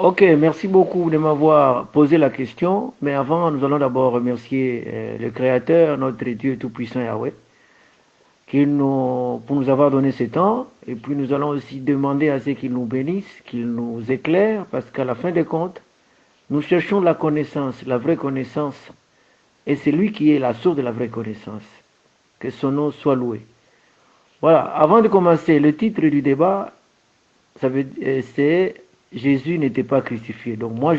Ok, merci beaucoup de m'avoir posé la question. Mais avant, nous allons d'abord remercier le Créateur, notre Dieu Tout-Puissant Yahweh, pour nous avoir donné ce temps. Et puis nous allons aussi demander à ce qu'il nous bénisse, qu'il nous éclaire, parce qu'à la fin des comptes, nous cherchons la connaissance, la vraie connaissance. Et c'est lui qui est la source de la vraie connaissance. Que son nom soit loué. Voilà, avant de commencer, le titre du débat, c'est Jésus n'était pas crucifié. Donc moi,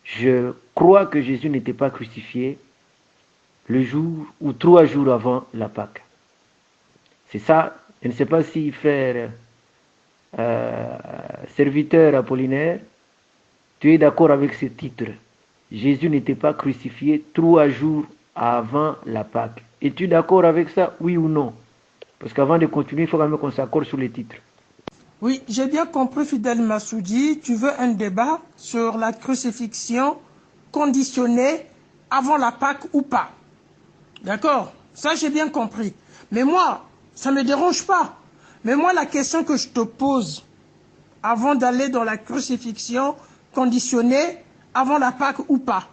je crois que Jésus n'était pas crucifié le jour ou 3 jours avant la Pâque. C'est ça. Je ne sais pas si frère serviteur Apollinaire, tu es d'accord avec ce titre. Jésus n'était pas crucifié 3 jours avant la Pâque. Es-tu d'accord avec ça, oui ou non? Parce qu'avant de continuer, il faut quand même qu'on s'accorde sur les titres. Oui, j'ai bien compris, Fidèle Massoudi, tu veux un débat sur la crucifixion conditionnée avant la Pâque ou pas. D'accord? Ça, j'ai bien compris. Mais moi, ça ne me dérange pas. Mais moi, la question que je te pose avant d'aller dans la crucifixion conditionnée avant la Pâque ou pas,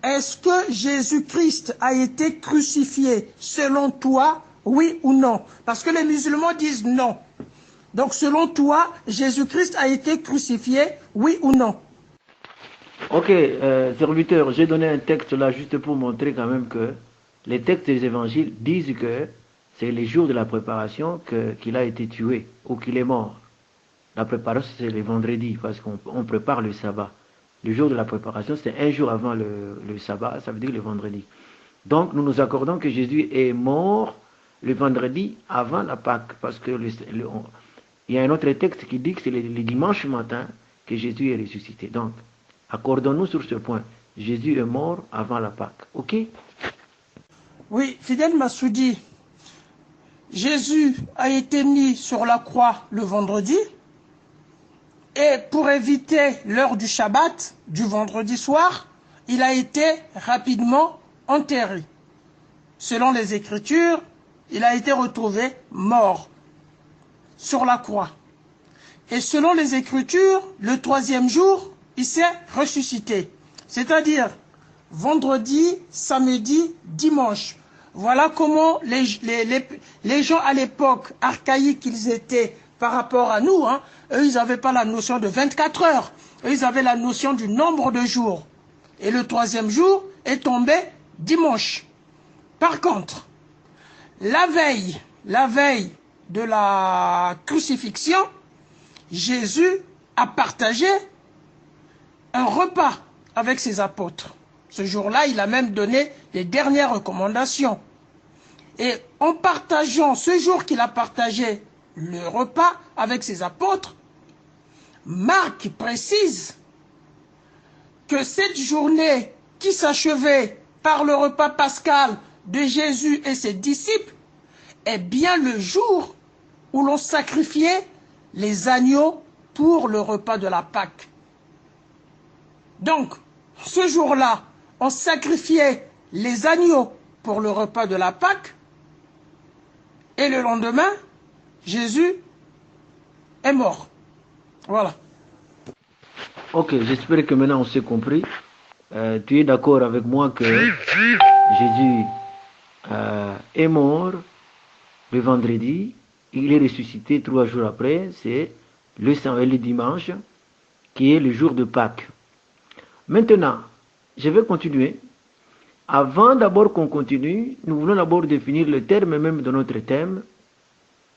est-ce que Jésus-Christ a été crucifié selon toi, oui ou non? Parce que les musulmans disent non. Donc, selon toi, Jésus-Christ a été crucifié, oui ou non? Ok, serviteur, j'ai donné un texte là juste pour montrer quand même que les textes des évangiles disent que c'est les jours de la préparation qu'il a été tué ou qu'il est mort. La préparation, c'est le vendredi parce qu'on prépare le sabbat. Le jour de la préparation, c'est un jour avant le sabbat, ça veut dire le vendredi. Donc, nous nous accordons que Jésus est mort le vendredi avant la Pâque parce que il y a un autre texte qui dit que c'est le dimanche matin que Jésus est ressuscité. Donc, accordons-nous sur ce point. Jésus est mort avant la Pâque. Ok? Oui, Fidèle Massoudi, Jésus a été mis sur la croix le vendredi et pour éviter l'heure du Shabbat, du vendredi soir, il a été rapidement enterré. Selon les Écritures, il a été retrouvé mort sur la croix. Et selon les Écritures, le 3e jour, il s'est ressuscité. C'est-à-dire vendredi, samedi, dimanche. Voilà comment les gens à l'époque archaïque qu'ils étaient par rapport à nous, hein, eux, ils n'avaient pas la notion de 24 heures. Eux, ils avaient la notion du nombre de jours. Et le 3e jour est tombé dimanche. Par contre, la veille de la crucifixion, Jésus a partagé un repas avec ses apôtres. Ce jour-là, il a même donné les dernières recommandations. Et en partageant, ce jour qu'il a partagé le repas avec ses apôtres, Marc précise que cette journée qui s'achevait par le repas pascal de Jésus et ses disciples est bien le jour où l'on sacrifiait les agneaux pour le repas de la Pâque. Donc, ce jour-là, on sacrifiait les agneaux pour le repas de la Pâque, et le lendemain, Jésus est mort. Voilà. Ok, j'espère que maintenant on s'est compris. Tu es d'accord avec moi que Jésus est mort le vendredi, il est ressuscité 3 jours après, c'est le dimanche, qui est le jour de Pâques. Maintenant, je vais continuer. Avant d'abord qu'on continue, nous voulons d'abord définir le terme même de notre thème.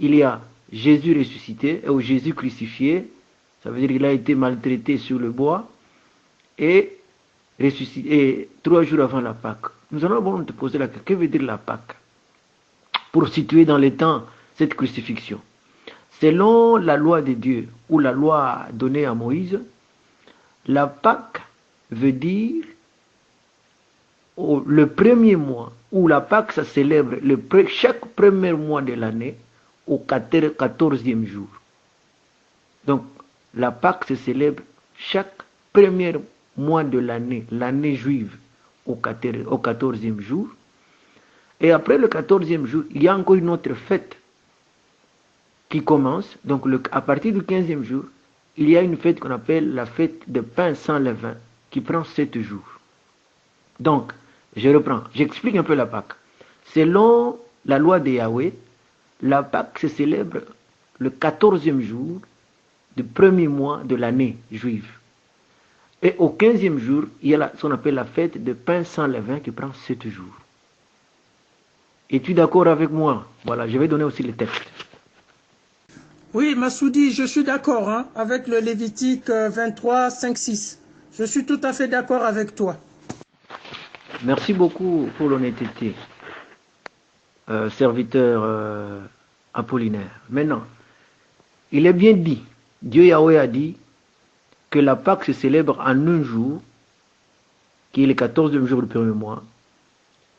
Il y a Jésus ressuscité ou Jésus crucifié, ça veut dire qu'il a été maltraité sur le bois et ressuscité 3 jours avant la Pâque. Nous allons d'abord te poser la question, que veut dire la Pâque? Pour situer dans les temps cette crucifixion. Selon la loi de Dieu ou la loi donnée à Moïse, la Pâque veut dire le premier mois, où la Pâque ça célèbre chaque premier mois de l'année au 14e jour. Donc la Pâque se célèbre chaque premier mois de l'année, l'année juive au 14e jour. Et après le 14e jour, il y a encore une autre fête qui commence. Donc à partir du 15e jour, il y a une fête qu'on appelle la fête de pain sans levain, qui prend 7 jours. Donc, je reprends, j'explique un peu la Pâque. Selon la loi de Yahweh, la Pâque se célèbre le 14e jour du premier mois de l'année juive. Et au 15e jour, il y a ce qu'on appelle la fête de pain sans levain qui prend 7 jours. Es-tu d'accord avec moi? Voilà, je vais donner aussi le texte. Oui, Massoudi, je suis d'accord hein, avec le Lévitique 23, 5, 6. Je suis tout à fait d'accord avec toi. Merci beaucoup pour l'honnêteté, serviteur Apollinaire. Maintenant, il est bien dit, Dieu Yahweh a dit que la Pâque se célèbre en un jour, qui est le 14e jour du premier mois,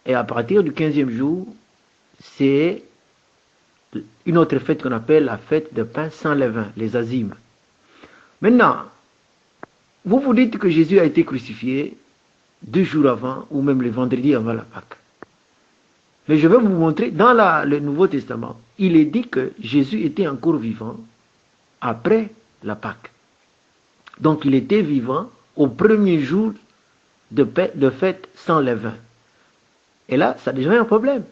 et à partir du 15e jour, c'est une autre fête qu'on appelle la fête de pain sans levain, les azimes. Maintenant, vous vous dites que Jésus a été crucifié 2 jours avant, ou même le vendredi avant la Pâque. Mais je vais vous montrer, dans le Nouveau Testament, il est dit que Jésus était encore vivant après la Pâque. Donc il était vivant au premier jour de fête sans levain. Et là, ça devient un problème.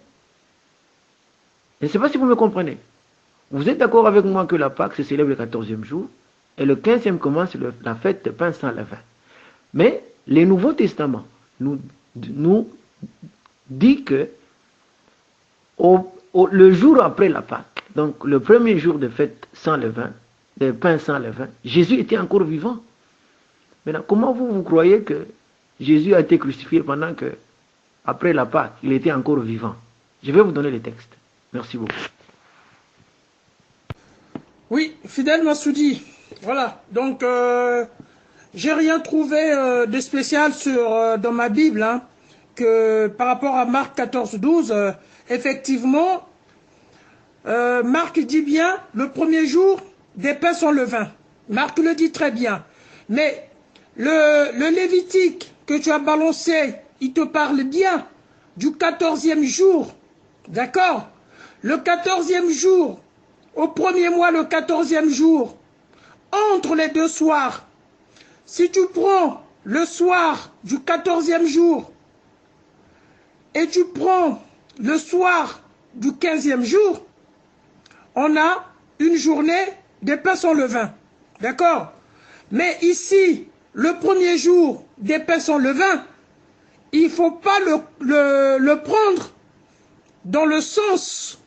Je ne sais pas si vous me comprenez. Vous êtes d'accord avec moi que la Pâque se célèbre le 14e jour et le 15e commence la fête de pain sans levain. Mais le Nouveau Testament nous dit que le jour après la Pâque, donc le premier jour de fête sans levain, de pain sans levain, Jésus était encore vivant. Maintenant, comment vous croyez que Jésus a été crucifié pendant que, après la Pâque, il était encore vivant? Je vais vous donner les textes. Merci beaucoup. Oui, fidèle Massoudi. Voilà, donc j'ai rien trouvé de spécial dans ma Bible, hein, que par rapport à Marc 14, 12, effectivement, Marc dit bien, le premier jour, des pains sans levain. Marc le dit très bien. Mais le Lévitique que tu as balancé, il te parle bien du 14e jour. D'accord? Le 14e jour, au premier mois, le 14e jour, entre les 2 soirs, si tu prends le soir du 14e jour et tu prends le soir du 15e jour, on a une journée des pains sans levain. D'accord? Mais ici, le premier jour des pains sans levain, il ne faut pas le prendre dans le sens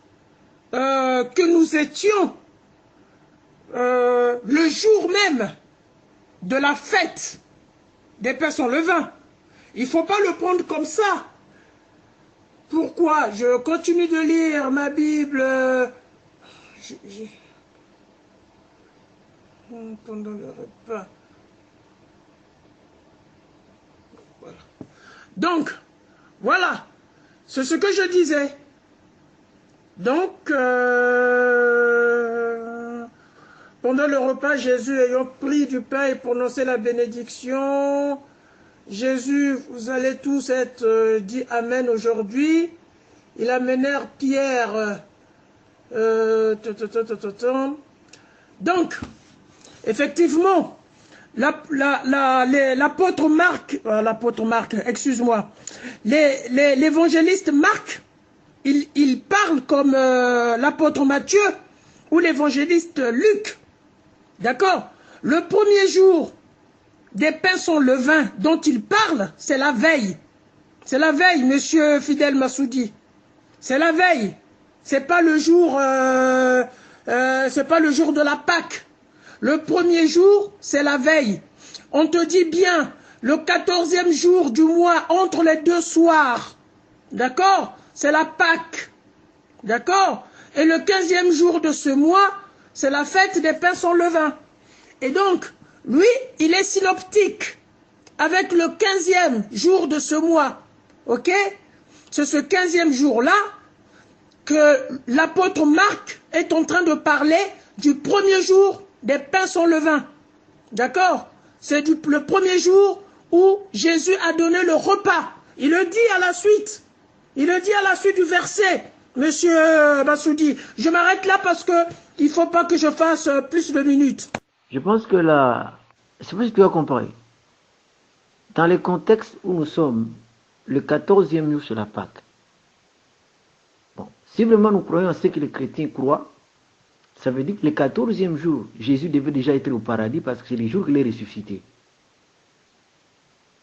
que nous étions le jour même de la fête des pains sans levain. Il ne faut pas le prendre comme ça. Pourquoi? Je continue de lire ma Bible. Pendant le repas. Voilà. Donc, voilà. C'est ce que je disais. Donc, pendant le repas, Jésus ayant pris du pain et prononcé la bénédiction, Jésus, vous allez tous être dit Amen aujourd'hui. Ils amenèrent Pierre. Donc, effectivement, l'apôtre Marc, excuse-moi, l'évangéliste Marc, il parle comme l'apôtre Matthieu ou l'évangéliste Luc. D'accord? Le premier jour des pains sans levain dont il parle, c'est la veille. C'est la veille, monsieur Fidèle Massoudi. C'est la veille. C'est pas le jour, c'est pas le jour de la Pâque. Le premier jour, c'est la veille. On te dit bien, le 14e jour du mois, entre les 2 soirs. D'accord? C'est la Pâque. D'accord? Et le 15e jour de ce mois, c'est la fête des pains sans levain. Et donc, lui, il est synoptique. Avec le 15e jour de ce mois. Ok? C'est ce 15e jour-là que l'apôtre Marc est en train de parler du premier jour des pains sans levain. D'accord? C'est le premier jour où Jésus a donné le repas. Il le dit à la suite. Il le dit à la suite du verset, monsieur Massoudi. Je m'arrête là parce que il ne faut pas que je fasse plus de minutes. Je pense que là, c'est pas si tu as compris. Dans le contexte où nous sommes, le 14e jour, c'est la Pâque. Bon, si vraiment nous croyons en ce que les chrétiens croient, ça veut dire que le 14e jour, Jésus devait déjà être au paradis parce que c'est le jour qu'il est ressuscité.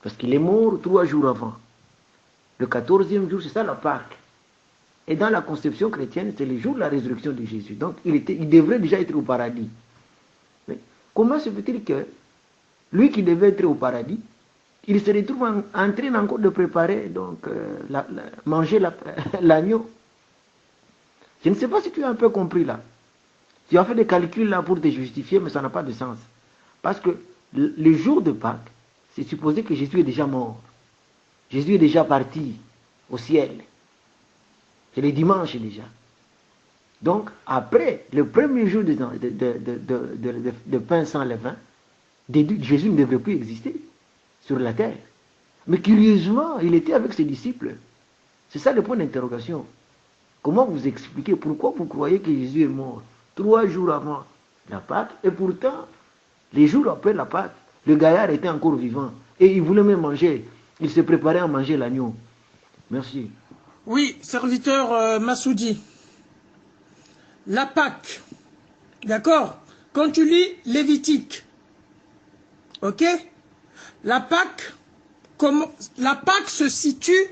Parce qu'il est mort 3 jours avant. Le 14e jour, c'est ça la Pâque. Et dans la conception chrétienne, c'est le jour de la résurrection de Jésus. Donc, il devrait déjà être au paradis. Mais comment se fait-il que lui qui devait être au paradis, il se retrouve en train encore de préparer, donc, manger l'agneau? Je ne sais pas si tu as un peu compris là. Tu as fait des calculs là pour te justifier, mais ça n'a pas de sens. Parce que le jour de Pâques, c'est supposé que Jésus est déjà mort. Jésus est déjà parti au ciel. C'est le dimanche déjà. Donc, après le premier jour de pain sans levain, Jésus ne devrait plus exister sur la terre. Mais curieusement, il était avec ses disciples. C'est ça le point d'interrogation. Comment vous expliquez pourquoi vous croyez que Jésus est mort 3 jours avant la Pâque, et pourtant, les jours après la Pâque, le gaillard était encore vivant et il voulait même manger. Il se préparait à manger l'agneau. Merci. Oui, serviteur Massoudi. La Pâque, d'accord? Quand tu lis Lévitique, ok? La Pâque se situe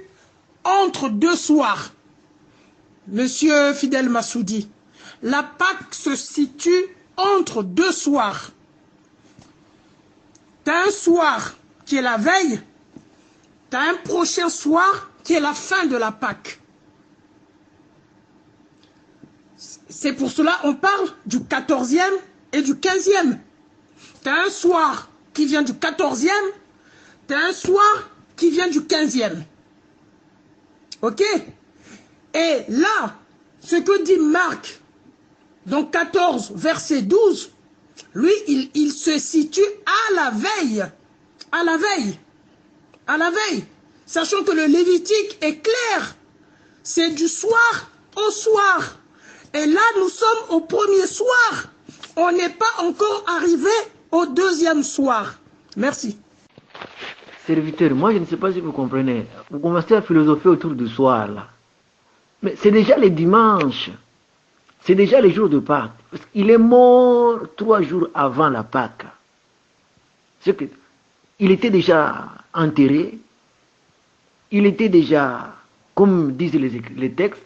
entre 2 soirs. Monsieur Fidèle Massoudi, la Pâque se situe entre 2 soirs. Tu as un soir qui est la veille, tu as un prochain soir qui est la fin de la Pâque. C'est pour cela qu'on parle du 14e et du 15e. Tu as un soir qui vient du 14e, tu as un soir qui vient du 15e. Ok? Et là, ce que dit Marc, dans 14, verset 12, lui, il se situe à la veille. À la veille. À la veille. Sachant que le Lévitique est clair. C'est du soir au soir. Et là, nous sommes au premier soir. On n'est pas encore arrivé au deuxième soir. Merci. Serviteur, moi je ne sais pas si vous comprenez. Vous commencez à philosopher autour du soir là. Mais c'est déjà le dimanche. C'est déjà le jour de Pâques. Il est mort 3 jours avant la Pâque. C'est que il était déjà enterré. Il était déjà, comme disent les textes,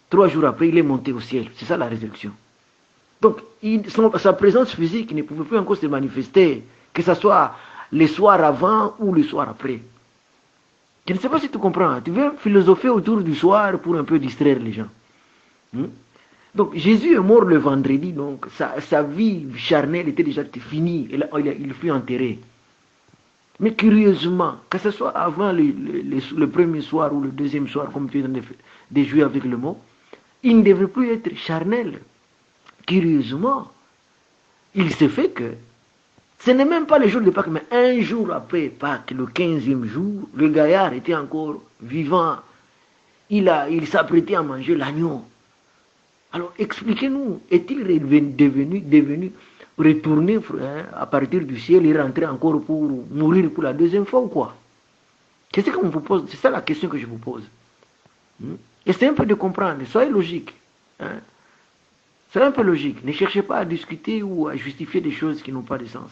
3 jours après, il est monté au ciel. C'est ça la résurrection. Donc, sa présence physique ne pouvait plus encore se manifester, que ce soit le soir avant ou le soir après. Je ne sais pas si tu comprends. Tu veux philosopher autour du soir pour un peu distraire les gens. Donc, Jésus est mort le vendredi, donc sa vie charnelle était déjà finie. Il fut enterré. Mais curieusement, que ce soit avant le premier soir ou le deuxième soir, comme tu es en train de jouer avec le mot, il ne devrait plus être charnel. Curieusement, il se fait que ce n'est même pas le jour de Pâques, mais un jour après Pâques, le 15e jour, le gaillard était encore vivant. Il s'apprêtait à manger l'agneau. Alors expliquez-nous, est-il devenu retourner à partir du ciel et rentrer encore pour mourir pour la deuxième fois ou quoi? C'est ce qu'on vous pose, c'est ça la question que je vous pose. Essayez un peu de comprendre, soyez logique. C'est un peu logique. Ne cherchez pas à discuter ou à justifier des choses qui n'ont pas de sens.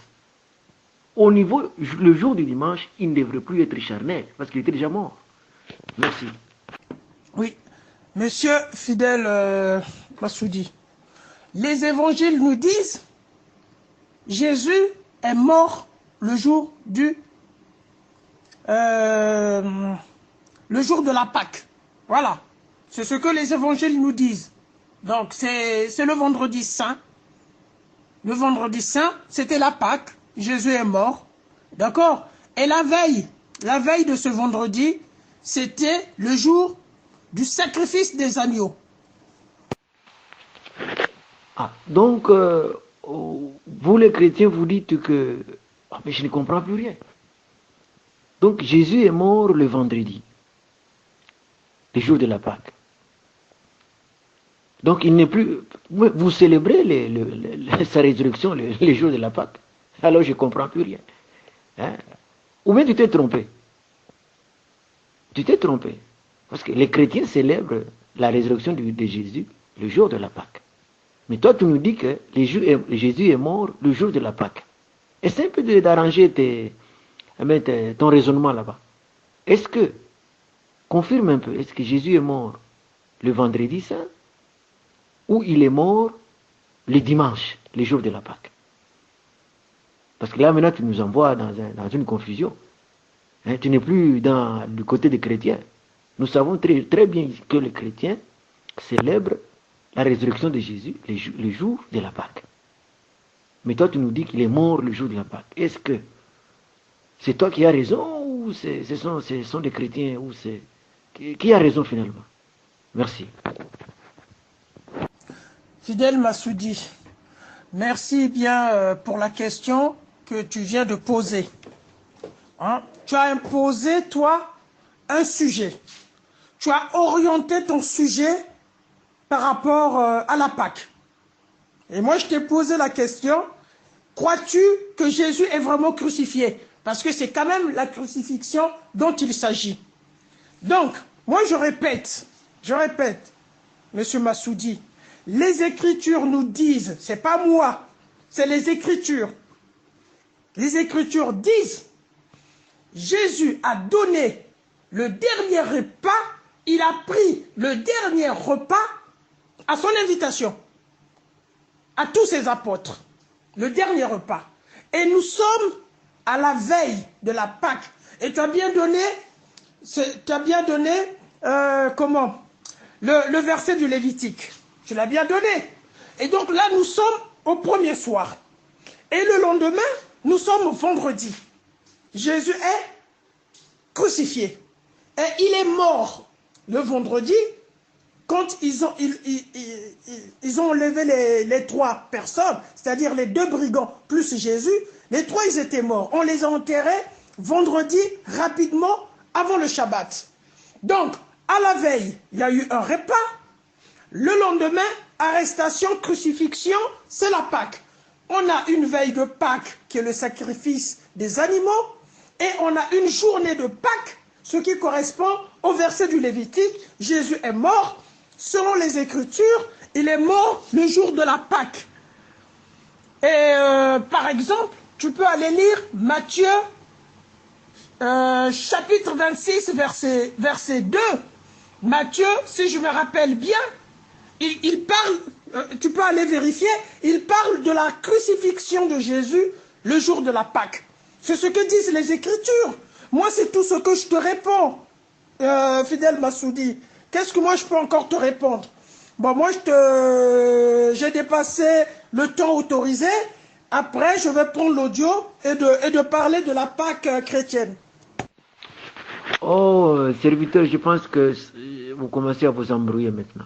Au niveau, le jour du dimanche, il ne devrait plus être charnel, parce qu'il était déjà mort. Merci. Oui. Monsieur Fidèle Massoudi, les évangiles nous disent Jésus est mort le jour de la Pâque. Voilà. C'est ce que les évangiles nous disent. Donc, c'est le vendredi saint. Le vendredi saint, c'était la Pâque. Jésus est mort. D'accord? Et la veille de ce vendredi, c'était le jour du sacrifice des agneaux. Donc, vous les chrétiens, vous dites que... mais je ne comprends plus rien. Donc, Jésus est mort le vendredi, le jour de la Pâque. Donc il n'est plus... Vous célébrez sa résurrection les jours de la Pâque. Alors je ne comprends plus rien. Hein? Ou bien tu t'es trompé. Tu t'es trompé. Parce que les chrétiens célèbrent la résurrection de Jésus le jour de la Pâque. Mais toi, tu nous dis que Jésus est mort le jour de la Pâque. Essaie un peu d'arranger ton raisonnement là-bas. Est-ce que, confirme un peu, est-ce que Jésus est mort le vendredi saint ou il est mort le dimanche, le jour de la Pâque? Parce que là, maintenant, tu nous envoies dans une confusion. Hein, tu n'es plus dans le côté des chrétiens. Nous savons très, très bien que les chrétiens célèbrent la résurrection de Jésus le jour de la Pâque. Mais toi, tu nous dis qu'il est mort le jour de la Pâque. Est-ce que c'est toi qui as raison ou ce sont des chrétiens ou c'est... Qui a raison finalement? Merci. Fidèle Massoudi, merci bien pour la question que tu viens de poser. Hein? Tu as imposé, toi, un sujet. Tu as orienté ton sujet par rapport à la Pâque. Et moi, je t'ai posé la question, crois-tu que Jésus est vraiment crucifié? Parce que c'est quand même la crucifixion dont il s'agit. Donc, moi je répète, Monsieur Massoudi, les Écritures nous disent, c'est pas moi, c'est les Écritures. Les Écritures disent, Jésus a donné le dernier repas, il a pris le dernier repas à son invitation, à tous ses apôtres, le dernier repas. Et nous sommes à la veille de la Pâque. Et tu as bien donné, le verset du Lévitique. Tu l'as bien donné. Et donc là, nous sommes au premier soir. Et le lendemain, nous sommes au vendredi. Jésus est crucifié. Et il est mort le vendredi quand ils ont enlevé les trois personnes, c'est-à-dire les deux brigands plus Jésus. Les trois, ils étaient morts. On les a enterrés vendredi, rapidement, avant le Shabbat. Donc, à la veille, il y a eu un repas. Le lendemain, arrestation, crucifixion, c'est la Pâque. On a une veille de Pâques, qui est le sacrifice des animaux. Et on a une journée de Pâques, ce qui correspond au verset du Lévitique. Jésus est mort. Selon les Écritures, il est mort le jour de la Pâque. Et par exemple, tu peux aller lire Matthieu, chapitre 26, verset 2. Matthieu, si je me rappelle bien, il parle, tu peux aller vérifier, il parle de la crucifixion de Jésus le jour de la Pâque. C'est ce que disent les Écritures. Moi, c'est tout ce que je te réponds, fidèle Massoudi. Qu'est-ce que moi, je peux encore te répondre? Bon, moi, j'ai dépassé le temps autorisé. Après, je vais prendre l'audio et de parler de la Pâque chrétienne. Oh, serviteur, je pense que vous commencez à vous embrouiller maintenant.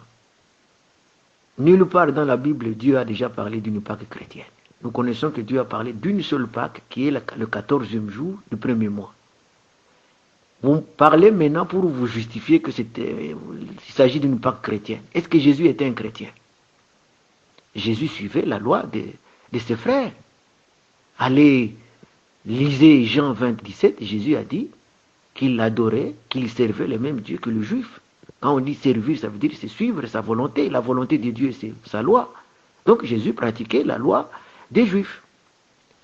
Nulle part dans la Bible, Dieu a déjà parlé d'une Pâque chrétienne. Nous connaissons que Dieu a parlé d'une seule Pâque, qui est le 14e jour du premier mois. Vous parlez maintenant pour vous justifier que il s'agit d'une Pâque chrétienne. Est-ce que Jésus était un chrétien? Jésus suivait la loi de ses frères. Allez, lisez Jean 20, 17, Jésus a dit qu'il adorait, qu'il servait le même Dieu que le juif. Quand on dit servir, ça veut dire c'est suivre sa volonté. La volonté de Dieu, c'est sa loi. Donc Jésus pratiquait la loi des juifs.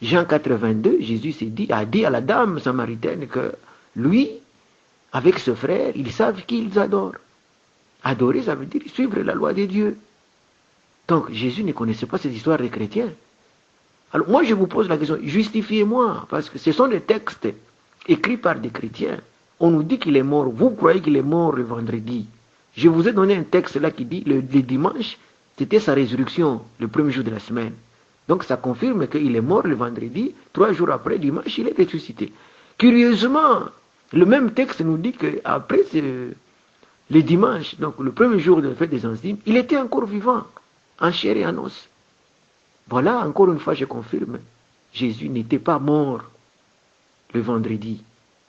Jean 82, Jésus a dit à la dame samaritaine que lui, avec ses frères, ils savent qu'ils adorent. Adorer, ça veut dire suivre la loi de Dieu. Donc Jésus ne connaissait pas cette histoire des chrétiens. Alors moi je vous pose la question, justifiez-moi, parce que ce sont des textes écrits par des chrétiens. On nous dit qu'il est mort, vous croyez qu'il est mort le vendredi. Je vous ai donné un texte là qui dit le dimanche, c'était sa résurrection, le premier jour de la semaine. Donc ça confirme qu'il est mort le vendredi, 3 jours après, dimanche, il est ressuscité. Curieusement, le même texte nous dit qu'après le dimanche, donc le premier jour de la fête des enzymes, il était encore vivant, en chair et en os. Voilà, encore une fois, je confirme, Jésus n'était pas mort le vendredi,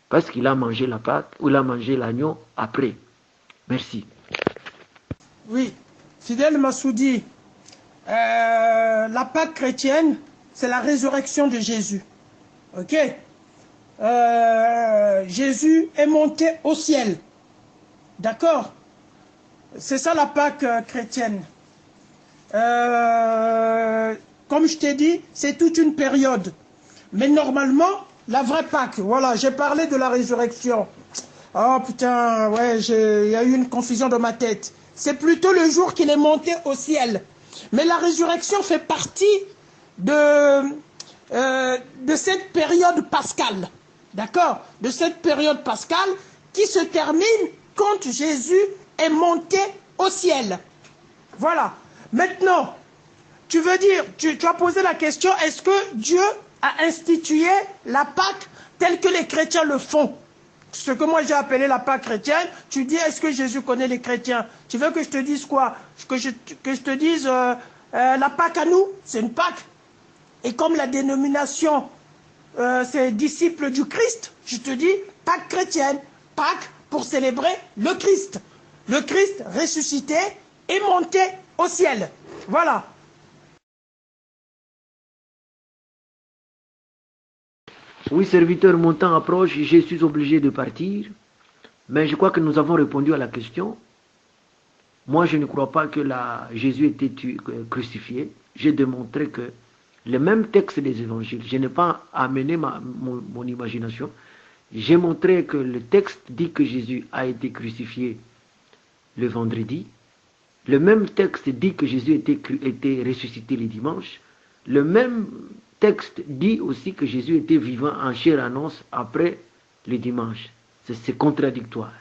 parce qu'il a mangé la Pâque, ou il a mangé l'agneau après. Merci. Oui, Fidèle Massoudi, la Pâque chrétienne, c'est la résurrection de Jésus. Ok? Jésus est monté au ciel. D'accord? C'est ça la Pâque chrétienne. Comme je t'ai dit, c'est toute une période. Mais normalement, la vraie Pâque, voilà, j'ai parlé de la résurrection. Oh putain, ouais, il y a eu une confusion dans ma tête. C'est plutôt le jour qu'il est monté au ciel. Mais la résurrection fait partie de cette période pascale. D'accord? De cette période pascale qui se termine quand Jésus est monté au ciel. Voilà. Maintenant, tu veux dire, tu as posé la question, est-ce que Dieu a institué la Pâque telle que les chrétiens le font? Ce que moi j'ai appelé la Pâque chrétienne, tu dis, est-ce que Jésus connaît les chrétiens? Tu veux que je te dise quoi? Que je te dise, la Pâque à nous, c'est une Pâque. Et comme la dénomination, c'est disciples du Christ, je te dis, Pâque chrétienne. Pâque pour célébrer le Christ. Le Christ ressuscité et monté au ciel. Voilà. Oui, serviteur, mon temps approche, je suis obligé de partir. Mais je crois que nous avons répondu à la question. Moi, je ne crois pas que Jésus était crucifié. J'ai démontré que le même texte des évangiles, je n'ai pas amené mon imagination. J'ai montré que le texte dit que Jésus a été crucifié le vendredi. Le même texte dit que Jésus était ressuscité le dimanche. Le même texte dit aussi que Jésus était vivant en chair et en os après le dimanche. C'est contradictoire.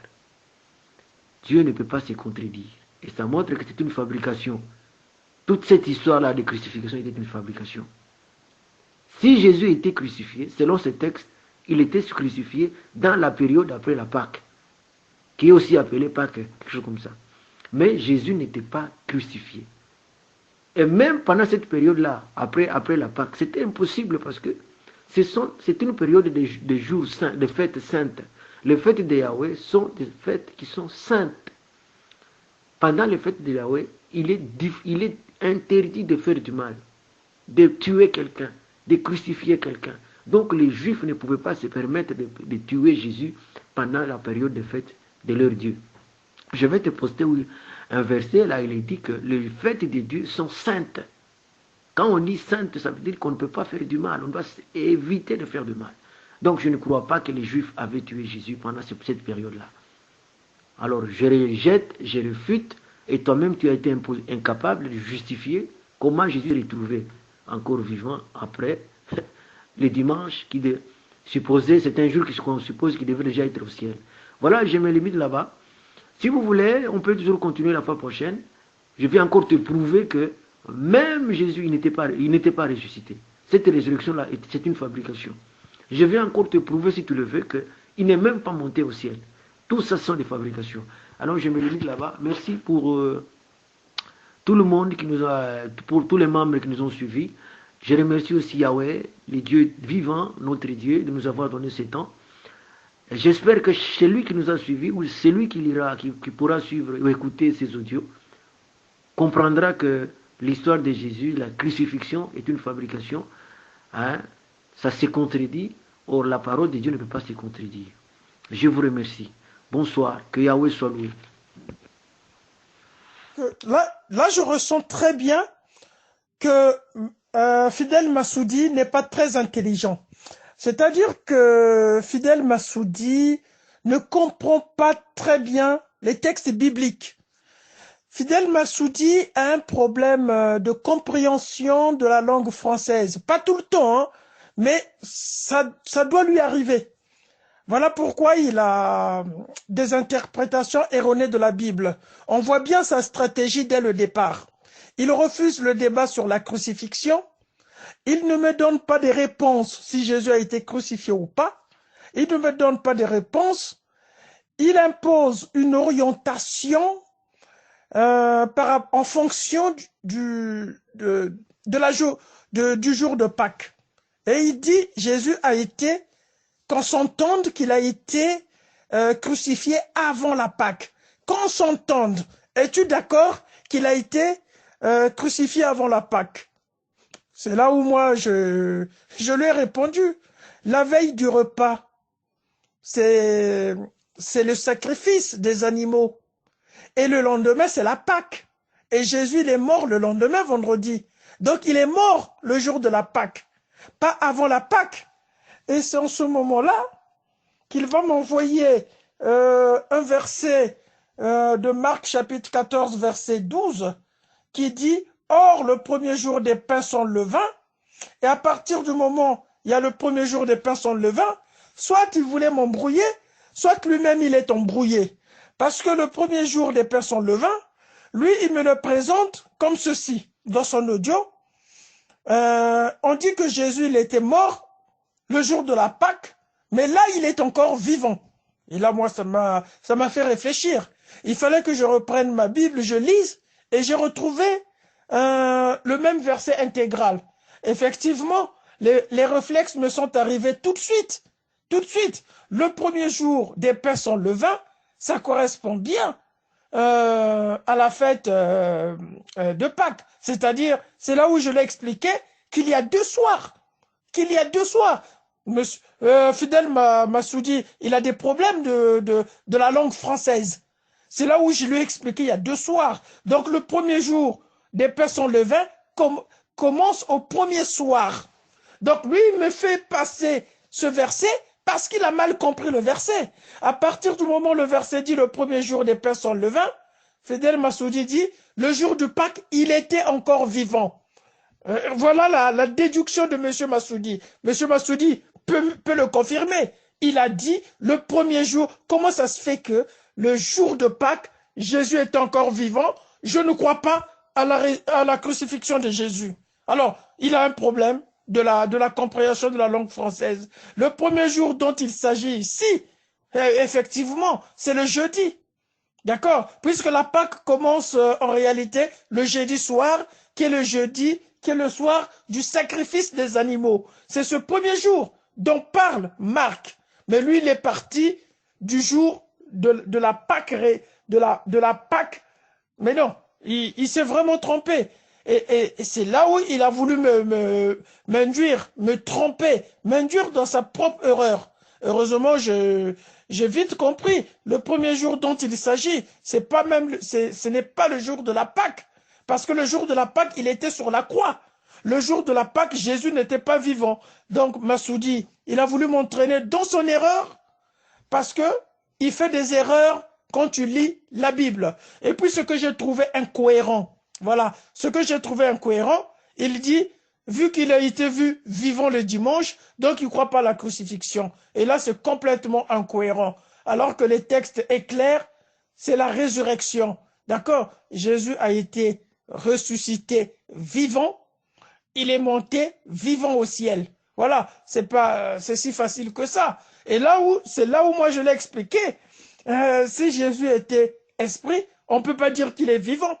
Dieu ne peut pas se contredire. Et ça montre que c'est une fabrication. Toute cette histoire-là de crucifixion était une fabrication. Si Jésus était crucifié, selon ce texte, il était crucifié dans la période après la Pâque, qui est aussi appelée Pâque, quelque chose comme ça. Mais Jésus n'était pas crucifié. Et même pendant cette période-là, après la Pâque, c'était impossible parce que c'est une période de jours saints, de fêtes saintes. Les fêtes de Yahweh sont des fêtes qui sont saintes. Pendant les fêtes de Yahweh, il est interdit de faire du mal, de tuer quelqu'un, de crucifier quelqu'un. Donc les Juifs ne pouvaient pas se permettre de tuer Jésus pendant la période de fête de leur Dieu. Je vais te poster un verset, là il est dit que les fêtes de Dieu sont saintes. Quand on dit sainte, ça veut dire qu'on ne peut pas faire du mal, on doit éviter de faire du mal. Donc je ne crois pas que les Juifs avaient tué Jésus pendant cette période-là. Alors je rejette, je refute, et toi-même tu as été incapable de justifier comment Jésus est retrouvé encore vivant après le dimanche, c'est un jour qu'on suppose qu'il devait déjà être au ciel. Voilà, je me limite là-bas. Si vous voulez, on peut toujours continuer la fois prochaine. Je vais encore te prouver que même Jésus, il n'était pas ressuscité. Cette résurrection-là, c'est une fabrication. Je vais encore te prouver, si tu le veux, qu'il n'est même pas monté au ciel. Tout ça sont des fabrications. Alors je me limite là-bas. Merci pour tout le monde pour tous les membres qui nous ont suivis. Je remercie aussi Yahweh, le Dieu vivant, notre Dieu, de nous avoir donné ce temps. J'espère que celui qui nous a suivis, ou celui qui pourra suivre ou écouter ces audios, comprendra que l'histoire de Jésus, la crucifixion, est une fabrication. Hein? Ça se contredit. Or, la parole de Dieu ne peut pas se contredire. Je vous remercie. Bonsoir. Que Yahweh soit loué. Là, je ressens très bien que Fidèle Massoudi n'est pas très intelligent. C'est-à-dire que Fidèle Massoudi ne comprend pas très bien les textes bibliques. Fidèle Massoudi a un problème de compréhension de la langue française. Pas tout le temps, hein, mais ça doit lui arriver. Voilà pourquoi il a des interprétations erronées de la Bible. On voit bien sa stratégie dès le départ. Il refuse le débat sur la crucifixion. Il ne me donne pas de réponse si Jésus a été crucifié ou pas. Il ne me donne pas de réponse. Il impose une orientation en fonction du jour de Pâques. Et il dit, Jésus a été, qu'on s'entende qu'il a été crucifié avant la Pâque. Qu'on s'entende. Es-tu d'accord qu'il a été crucifié avant la Pâque? C'est là où moi, je lui ai répondu. La veille du repas, c'est le sacrifice des animaux. Et le lendemain, c'est la Pâque. Et Jésus, il est mort le lendemain, vendredi. Donc, il est mort le jour de la Pâque, pas avant la Pâque. Et c'est en ce moment-là qu'il va m'envoyer un verset de Marc chapitre 14, verset 12, qui dit « Or, le premier jour des pains sans levain », et à partir du moment où il y a le premier jour des pains sans levain, soit il voulait m'embrouiller, soit lui-même il est embrouillé. Parce que le premier jour des pains sans levain, lui, il me le présente comme ceci, dans son audio. On dit que Jésus, il était mort le jour de la Pâque, mais là, il est encore vivant. Et là, moi, ça m'a fait réfléchir. Il fallait que je reprenne ma Bible, je lise, et j'ai retrouvé le même verset intégral. Effectivement, les réflexes me sont arrivés tout de suite. Tout de suite. Le premier jour des pains sans levain, ça correspond bien à la fête de Pâques. C'est-à-dire, c'est là où je l'ai expliqué qu'il y a 2 soirs. Qu'il y a 2 soirs. Monsieur, Fidel Massoudi, il a des problèmes de la langue française. C'est là où je lui ai expliqué il y a 2 soirs. Donc le premier jour des pains sans levain commence au premier soir. Donc lui, il me fait passer ce verset parce qu'il a mal compris le verset. À partir du moment où le verset dit le premier jour des pains sans levain, Fidel Massoudi dit, le jour du Pâques, il était encore vivant. Voilà la déduction de M. Massoudi. M. Massoudi peut le confirmer. Il a dit le premier jour, comment ça se fait que le jour de Pâques, Jésus est encore vivant? Je ne crois pas à la crucifixion de Jésus. Alors, il a un problème de la compréhension de la langue française. Le premier jour dont il s'agit ici, effectivement, c'est le jeudi. D'accord? Puisque la Pâque commence en réalité le jeudi soir, qui est le jeudi, qui est le soir du sacrifice des animaux. C'est ce premier jour dont parle Marc. Mais lui, il est parti du jour de la Pâque, de la Pâque. Mais non, il s'est vraiment trompé. Et c'est là où il a voulu m'induire, me tromper, m'induire dans sa propre erreur. Heureusement, j'ai vite compris. Le premier jour dont il s'agit, ce n'est pas le jour de la Pâque. Parce que le jour de la Pâque, il était sur la croix. Le jour de la Pâque, Jésus n'était pas vivant. Donc, Massoudi, il a voulu m'entraîner dans son erreur parce que il fait des erreurs quand tu lis la Bible. Et puis, ce que j'ai trouvé incohérent, voilà, ce que j'ai trouvé incohérent, il dit, vu qu'il a été vu vivant le dimanche, donc il ne croit pas à la crucifixion. Et là, c'est complètement incohérent. Alors que le texte est clair, c'est la résurrection. D'accord? Jésus a été ressuscité vivant, il est monté vivant au ciel. Voilà, c'est si facile que ça. Et c'est là où moi je l'ai expliqué. Si Jésus était esprit, on ne peut pas dire qu'il est vivant.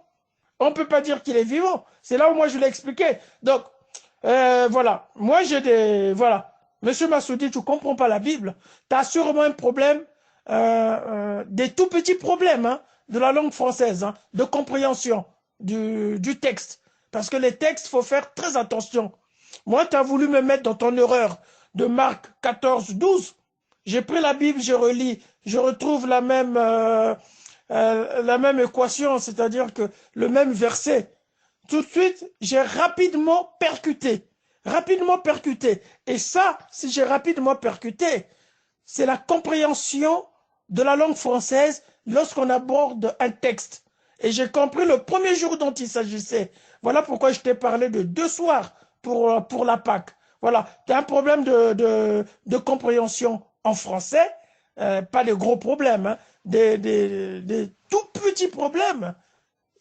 On ne peut pas dire qu'il est vivant. C'est là où moi je l'ai expliqué. Donc, voilà. Moi voilà. Monsieur Massoudi, tu ne comprends pas la Bible. Tu as sûrement un problème, des tout petits problèmes, hein, de la langue française, hein, de compréhension du texte. Parce que les textes, il faut faire très attention. Moi, tu as voulu me mettre dans ton erreur de Marc 14, 12. J'ai pris la Bible, je relis, je retrouve la même équation, c'est-à-dire que le même verset. Tout de suite, j'ai rapidement percuté. Rapidement percuté. Et ça, si j'ai rapidement percuté, c'est la compréhension de la langue française lorsqu'on aborde un texte. Et j'ai compris le premier jour dont il s'agissait. Voilà pourquoi je t'ai parlé de 2 soirs pour la Pâque. Voilà, tu as un problème de compréhension en français, pas de gros problèmes, hein, des tout petits problèmes.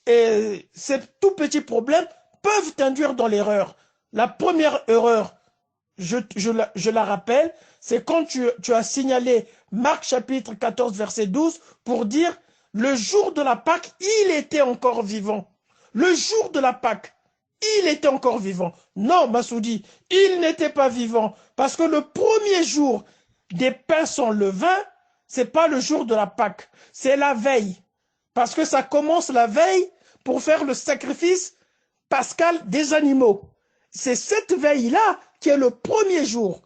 Et ces tout petits problèmes peuvent t'induire dans l'erreur. La première erreur, je la rappelle, c'est quand tu as signalé Marc chapitre 14 verset 12 pour dire le jour de la Pâque, il était encore vivant. Le jour de la Pâque, il était encore vivant. Non, Massoudi, il n'était pas vivant. Parce que le premier jour des pains sans levain, c'est pas le jour de la Pâque, c'est la veille. Parce que ça commence la veille pour faire le sacrifice pascal des animaux. C'est cette veille-là qui est le premier jour.